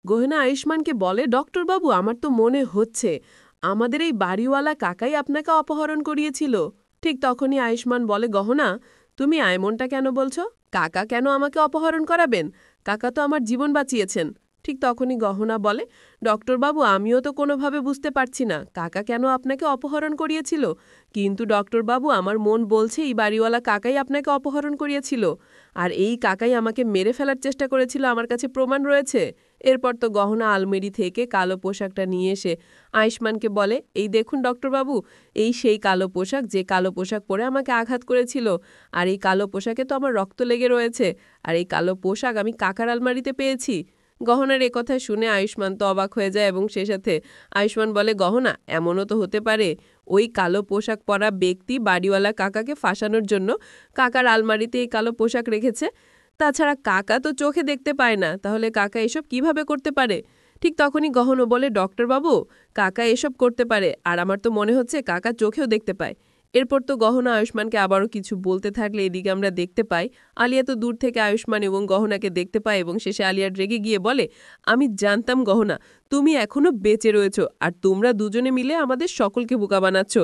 গহনা আয়ুষ্মানকে বলে, ডক্টর বাবু, আমার তো মনে হচ্ছে আমাদের এই বাড়িওয়ালা কাকাই আপনাকে অপহরণ করিয়েছিল। ঠিক তখনই আয়ুষ্মান বলে, গহনা, তুমি এমনটা কেন বলছো? কাকা কেন আমাকে অপহরণ করাবেন? কাকা তো আমার জীবন বাঁচিয়েছেন। ঠিক তখনই গহনা বলে, ডক্টর বাবু, আমিও তো কোনোভাবে বুঝতে পারছি না কাকা কেন আপনাকে অপহরণ করিয়েছিল। কিন্তু ডক্টর বাবু, আমার মন বলছে এই বাড়িওয়ালা কাকাই আপনাকে অপহরণ করিয়েছিল, আর এই কাকাই আমাকে মেরে ফেলার চেষ্টা করেছিল, আমার কাছে প্রমাণ রয়েছে। এরপর তো গহনা আলমারি থেকে কালো পোশাকটা নিয়ে এসে আয়ুষ্মানকে বলে, এই দেখুন ডক্টরবাবু, এই সেই কালো পোশাক যে কালো পোশাক পরে আমাকে আঘাত করেছিল। আর এই কালো পোশাকে তো আমার রক্ত লেগে রয়েছে, আর এই কালো পোশাক আমি কাকার আলমারিতে পেয়েছি। গহনার এ কথা শুনে আয়ুষ্মান তো অবাক হয়ে যায় এবং সে সাথে আয়ুষ্মান বলে, গহনা, এমনও তো হতে পারে ওই কালো পোশাক পরা ব্যক্তি বাড়িওয়ালা কাকাকে ফাঁসানোর জন্য কাকার আলমারিতে এই কালো পোশাক রেখেছে। তাছাড়া কাকা তো চোখে দেখতে পায় না, তাহলে কাকা এসব কিভাবে করতে পারে? ঠিক তখনই গহন বলে, ডক্টর বাবু, কাকা এসব করতে পারে, আর আমার তো মনে হচ্ছে কাকা চোখেও দেখতে পায়। এরপর তো গহনা আয়ুষ্মানকে আবারও কিছু বলতে থাকলে এদিকে আমরা দেখতে পাই আলিয়া তো দূর থেকে আয়ুষ্মান এবং গহনাকে দেখতে পায় এবং শেষে আলিয়া রেগে গিয়ে বলে, আমি জানতাম গহনা তুমি এখনো বেঁচে রয়েছো, আর তোমরা দুজনে মিলে আমাদের সকলকে বোকা বানাচ্ছ।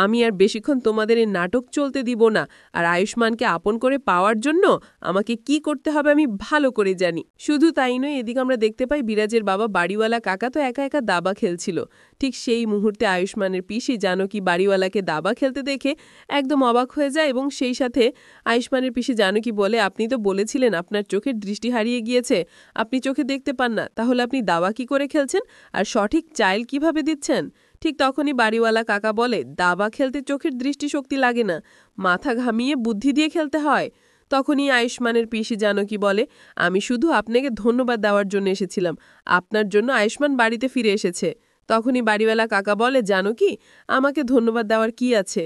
আমি আর বেশিক্ষণ তোমাদের এই নাটক চলতে দিব না, আর আয়ুষ্মানকে আপন করে পাওয়ার জন্য আমাকে কি করতে হবে আমি ভালো করে জানি। শুধু তাই নয়, এদিকে আমরা দেখতে পাই বিরাজের বাবা বাড়িওয়ালা কাকা তো একা একা দাবা খেলছিল। ঠিক সেই মুহূর্তে আয়ুষ্মানের পিসি জানকী বাড়িওয়ালাকে দাবা খেলতে দেখে একদম অবাক হয়ে যায় এবং সেই সাথে আয়ুষ্মানের পিসি জানকী বলে, আপনি তো বলেছিলেন আপনার চোখের দৃষ্টি হারিয়ে গিয়েছে, আপনি চোখে দেখতে পান না, তাহলে আপনি দাবা কি করে খেলছেন আর সঠিক চাইল কিভাবে দিচ্ছেন? ঠিক তখনই বাড়িওয়ালা কাকা বলে, দাবা খেলতে চোখের দৃষ্টিশক্তি লাগে না, মাথা ঘামিয়ে বুদ্ধি দিয়ে খেলতে হয়। তখনই আয়ুষ্মানের পিসি জানকী বলে, আমি শুধু আপনাকে ধন্যবাদ দেওয়ার জন্য এসেছিলাম, আপনার জন্য আয়ুষ্মান বাড়িতে ফিরে এসেছে। তখনই বাড়িওয়ালা কাকা বলে, জানো কি, আমাকে ধন্যবাদ দেওয়ার কি আছে,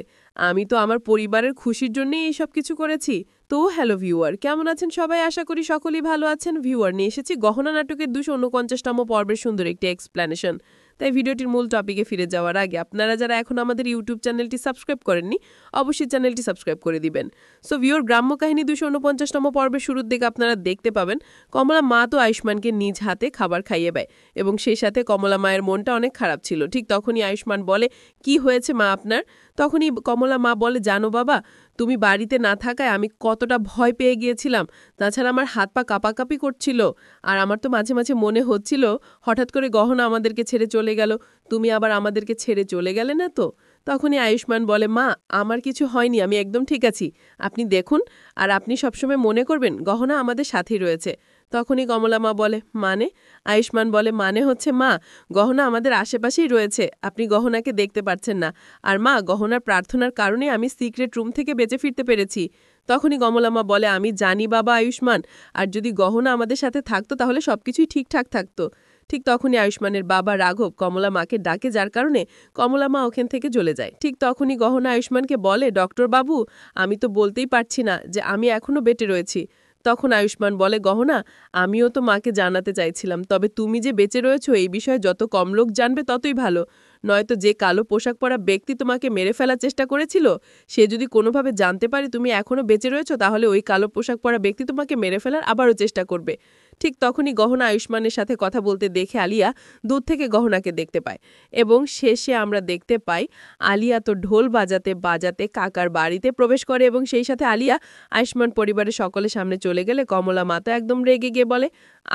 আমি তো আমার পরিবারের খুশির জন্যই এই সব কিছু করেছি। তো হ্যালো ভিউয়ার, কেমন আছেন সবাই? আশা করি সকলেই ভালো আছেন। ভিউয়ার, নিয়ে এসেছি গহনা নাটকের 249তম পর্বের সুন্দর একটি এক্সপ্লেনেশন। তাই ভিডিওটির মূল টপিকে ফিরে যাওয়ার আগে আপনারা যারা এখন আমাদের ইউটিউব চ্যানেলটি সাবস্ক্রাইব করেননি, অবশ্যই চ্যানেলটি সাবস্ক্রাইব করে দিবেন। সো ভিউয়ার, গ্রাম্য কাহিনী 249তম পর্বের শুরুর দিকে আপনারা দেখতে পাবেন কমলা মা তো আয়ুষ্মানকে নিজ হাতে খাবার খাইয়ে দেয় এবং সেই সাথে কমলা মায়ের মনটা অনেক খারাপ ছিল। ঠিক তখনই আয়ুষ্মান বলে, কি হয়েছে মা আপনার? তখনই কমলা মা বলে, জানো বাবা, তুমি বাড়িতে না থাকায় আমি কতটা ভয় পেয়ে গিয়েছিলাম, তাছাড়া আমার হাত পা কাঁপাকাঁপি করছিল, আর আমার তো মাঝে মাঝে মনে হচ্ছিল হঠাৎ করে গহনা আমাদেরকে ছেড়ে চলে গেল, তুমি আবার আমাদেরকে ছেড়ে চলে গেলে না তো? তখনই আয়ুষ্মান বলে, মা, আমার কিছু হয়নি, আমি একদম ঠিক আছি, আপনি দেখুন, আর আপনি সবসময় মনে করবেন গহনা আমাদের সাথেই রয়েছে। তখনই কমলা মা বলে, মানে? আয়ুষ্মান বলে, মানে হচ্ছে মা, গহনা আমাদের আশেপাশেই রয়েছে, আপনি গহনাকে দেখতে পাচ্ছেন না, আর মা, গহনার প্রার্থনার কারণে আমি সিক্রেট রুম থেকে বেঁচে ফিরতে পেরেছি। তখনই কমলামা বলে, আমি জানি বাবা আয়ুষ্মান, আর যদি গহনা আমাদের সাথে থাকতো তাহলে সবকিছুই ঠিকঠাক থাকতো। ঠিক তখনই আয়ুষ্মানের বাবা রাঘব কমলা মাকে ডাকে, যার কারণে কমলা মা ওখান থেকে চলে যায়। ঠিক তখনই গহনা আয়ুষ্মানকে বলে, ডক্টর বাবু, আমি তো বলতেই পারছি না যে আমি এখনো বেঁচে রয়েছি। তখন আয়ুষ্মান বলে, গহনা, আমিও তো মাকে জানাতে চাইছিলাম, তবে তুমি যে বেঁচে রয়েছো এই বিষয়ে যত কম লোক জানবে ততই ভালো, নয়তো যে কালো পোশাক পরা ব্যক্তি তোমাকে মেরে ফেলার চেষ্টা করেছিল সে যদি কোনোভাবে জানতে পারে তুমি এখনো বেঁচে রয়েছো, তাহলে ওই কালো পোশাক পরা ব্যক্তি তোমাকে মেরে ফেলার আবারও চেষ্টা করবে। ঠিক তখনই গহনা আয়ুষ্মানের সাথে কথা বলতে দেখে আলিয়া দূর থেকে গহনাকে দেখতে পায় এবং শেষে আমরা দেখতে পাই আলিয়া তো ঢোল বাজাতে বাজাতে কাকার বাড়িতে প্রবেশ করে এবং সেই সাথে আলিয়া আয়ুষ্মান পরিবারের সকলের সামনে চলে গেলে কমলা মাতা একদম রেগে গিয়ে বলে,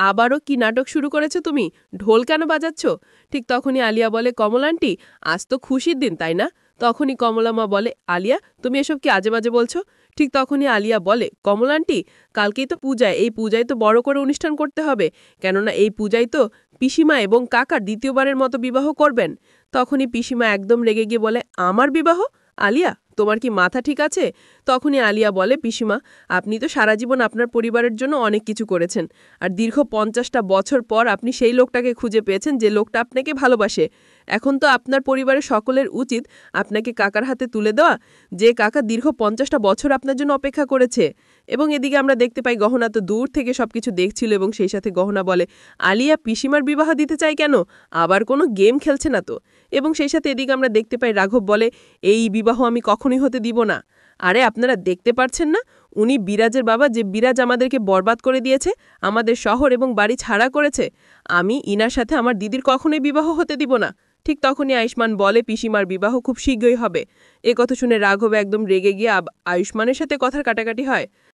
আবারও কি নাটক শুরু করেছো তুমি, ঢোল কেন বাজাচ্ছ? ঠিক তখনই আলিয়া বলে, কমলা আন্টি, আজ তো খুশির দিন তাই না? তখনই কমলা মা বলে, আলিয়া, তুমি এসব কি আজে বাজে বলছো? ঠিক তখনই আলিয়া বলে, কমলা আন্টি, কালকেই তো পূজায়, এই পূজায় তো বড় করে অনুষ্ঠান করতে হবে, কেননা এই পূজায় তো পিসিমা এবং কাকার দ্বিতীয়বারের মতো বিবাহ করবেন। তখনই পিসিমা একদম রেগে গিয়ে বলে, আমার বিবাহ? আলিয়া, তোমার কি মাথা ঠিক আছে? তখনই আলিয়া বলে, পিসিমা, আপনি তো সারা জীবন আপনার পরিবারের জন্য অনেক কিছু করেছেন, আর দীর্ঘ 50টা বছর পর আপনি সেই লোকটাকে খুঁজে পেয়েছেন যে লোকটা আপনাকে ভালোবাসে। এখন তো আপনার পরিবারের সকলের উচিত আপনাকে কাকার হাতে তুলে দেওয়া, যে কাকা দীর্ঘ 50টা বছর আপনার জন্য অপেক্ষা করেছে। এবং এদিকে আমরা দেখতে পাই গহনা তো দূর থেকে সবকিছু দেখছিল এবং সেই সাথে গহনা বলে, আলিয়া পিসিমার বিবাহ দিতে চাই কেন? আবার কোনো গেম খেলছে না তো? এবং সেই সাথে এদিকে আমরা দেখতে পাই রাঘব বলে, এই বিবাহ আমি কখনোই হতে দিব না। আরে আপনারা দেখতে পারছেন না, উনি বিরাজের বাবা, যে বিরাজ আমাদেরকে বরবাদ করে দিয়েছে, আমাদের শহর এবং বাড়ি ছাড়া করেছে। আমি ইনার সাথে আমার দিদির কখনোই বিবাহ হতে দিব না। ঠিক তখনই আয়ুষ্মান বলে পিসিমার বিবাহ খুব শীঘ্রই হবে। কথা শুনে রাঘব একদম রেগে গিয়ে আয়ুষ্মানের সাথে কথার কাটাকাটি হয়।